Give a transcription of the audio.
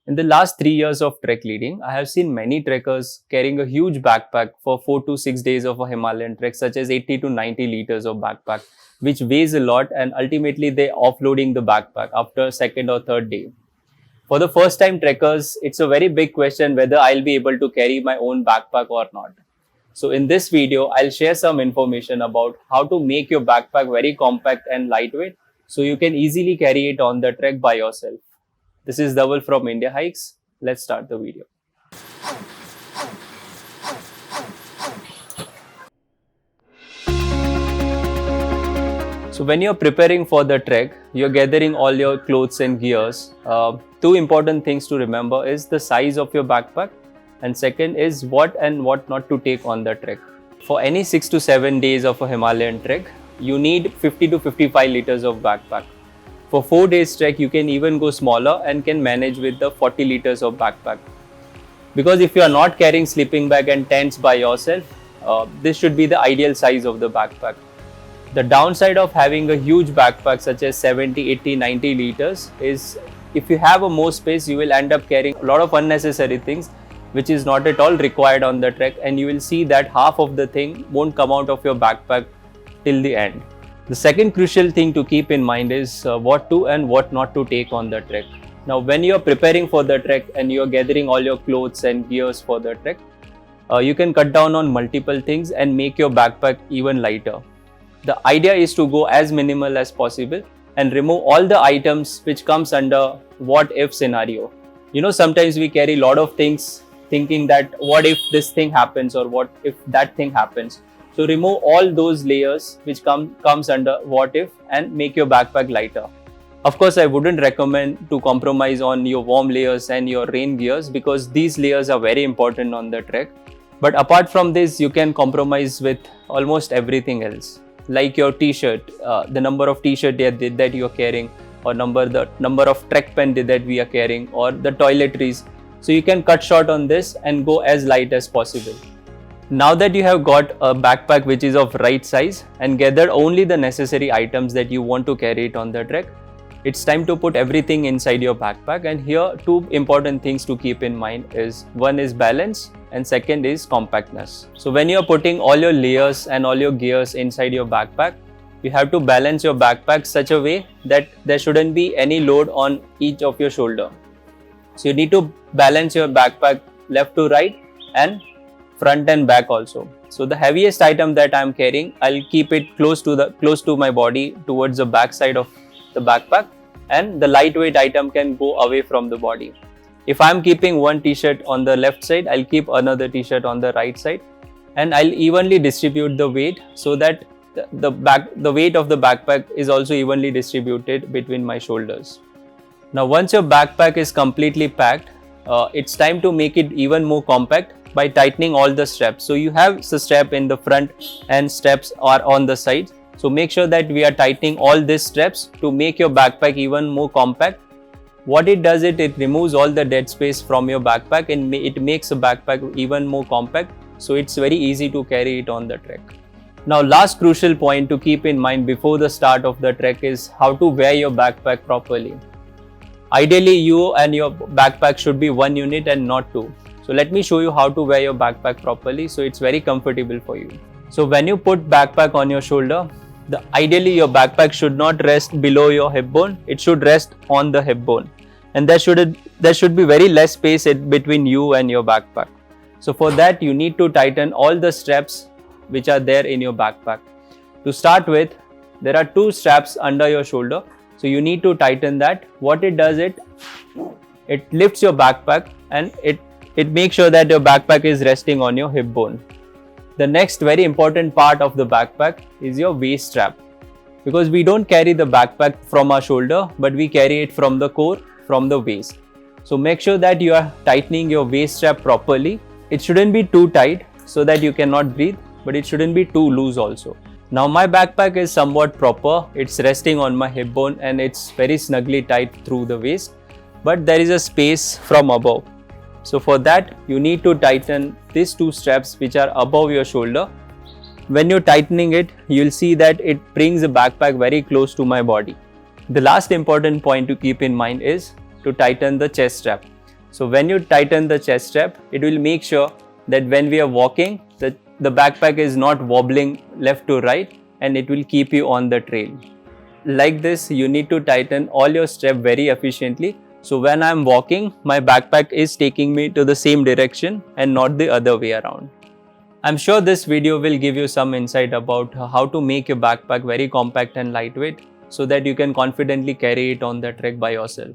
In the last 3 years of trek leading, I have seen many trekkers carrying a huge backpack for 4 to 6 days of a Himalayan trek, such as 80 to 90 liters of backpack, which weighs a lot, and ultimately they offloading the backpack after second or third day. For the first time trekkers, it's a very big question whether I'll be able to carry my own backpack or not. So in this video, I'll share some information about how to make your backpack very compact and lightweight so you can easily carry it on the trek by yourself. This is Dhaval from Indiahikes. Let's start the video. So when you're preparing for the trek, you're gathering all your clothes and gears. Two important things to remember is the size of your backpack, and second is what and what not to take on the trek. For any 6 to 7 days of a Himalayan trek, you need 50 to 55 liters of backpack. For 4 days trek, you can even go smaller and can manage with the 40 liters of backpack. Because if you are not carrying sleeping bag and tents by yourself, this should be the ideal size of the backpack. The downside of having a huge backpack such as 70, 80, 90 liters is if you have a more space, you will end up carrying a lot of unnecessary things which is not at all required on the trek, and you will see that half of the thing won't come out of your backpack till the end. The second crucial thing to keep in mind is what to and what not to take on the trek. Now when you are preparing for the trek and you are gathering all your clothes and gears for the trek, you can cut down on multiple things and make your backpack even lighter. The idea is to go as minimal as possible and remove all the items which comes under what if scenario. Sometimes we carry a lot of things thinking that what if this thing happens or what if that thing happens. So remove all those layers which comes under what if and make your backpack lighter. Of course, I wouldn't recommend to compromise on your warm layers and your rain gears because these layers are very important on the trek. But apart from this, you can compromise with almost everything else. Like your t-shirt, the number of t-shirt that you're carrying, or the number of trek pen that we are carrying, or the toiletries. So you can cut short on this and go as light as possible. Now that you have got a backpack which is of right size and gathered only the necessary items that you want to carry it on the trek, it's time to put everything inside your backpack. And here two important things to keep in mind is one is balance and second is compactness. So when you're putting all your layers and all your gears inside your backpack, you have to balance your backpack such a way that there shouldn't be any load on each of your shoulder. So you need to balance your backpack left to right and front and back also. So the heaviest item that I'm carrying, I'll keep it close to my body towards the back side of the backpack, and the lightweight item can go away from the body. If I'm keeping one t-shirt on the left side, I'll keep another t-shirt on the right side, and I'll evenly distribute the weight so that the weight of the backpack is also evenly distributed between my shoulders. Now once your backpack is completely packed, it's time to make it even more compact by tightening all the straps. So you have the strap in the front and straps are on the sides. So make sure that we are tightening all these straps to make your backpack even more compact. What it does, it removes all the dead space from your backpack and it makes a backpack even more compact. So it's very easy to carry it on the trek. Now last crucial point to keep in mind before the start of the trek is how to wear your backpack properly. Ideally, you and your backpack should be one unit and not two. So let me show you how to wear your backpack properly so it's very comfortable for you. So when you put backpack on your shoulder, ideally your backpack should not rest below your hip bone, it should rest on the hip bone. And there should be very less space between you and your backpack. So for that you need to tighten all the straps which are there in your backpack. To start with, there are two straps under your shoulder. So you need to tighten that. What it does, it lifts your backpack and it makes sure that your backpack is resting on your hip bone. The next very important part of the backpack is your waist strap, because we don't carry the backpack from our shoulder, but we carry it from the core, from the waist. So make sure that you are tightening your waist strap properly. It shouldn't be too tight so that you cannot breathe, but it shouldn't be too loose also. Now my backpack is somewhat proper. It's resting on my hip bone and it's very snugly tight through the waist, but there is a space from above. So for that, you need to tighten these two straps which are above your shoulder. When you're tightening it, you'll see that it brings the backpack very close to my body. The last important point to keep in mind is to tighten the chest strap. So when you tighten the chest strap, it will make sure that when we are walking, the backpack is not wobbling left to right, and it will keep you on the trail. Like this, you need to tighten all your strap very efficiently. So when I'm walking, my backpack is taking me to the same direction and not the other way around. I'm sure this video will give you some insight about how to make your backpack very compact and lightweight so that you can confidently carry it on the trek by yourself.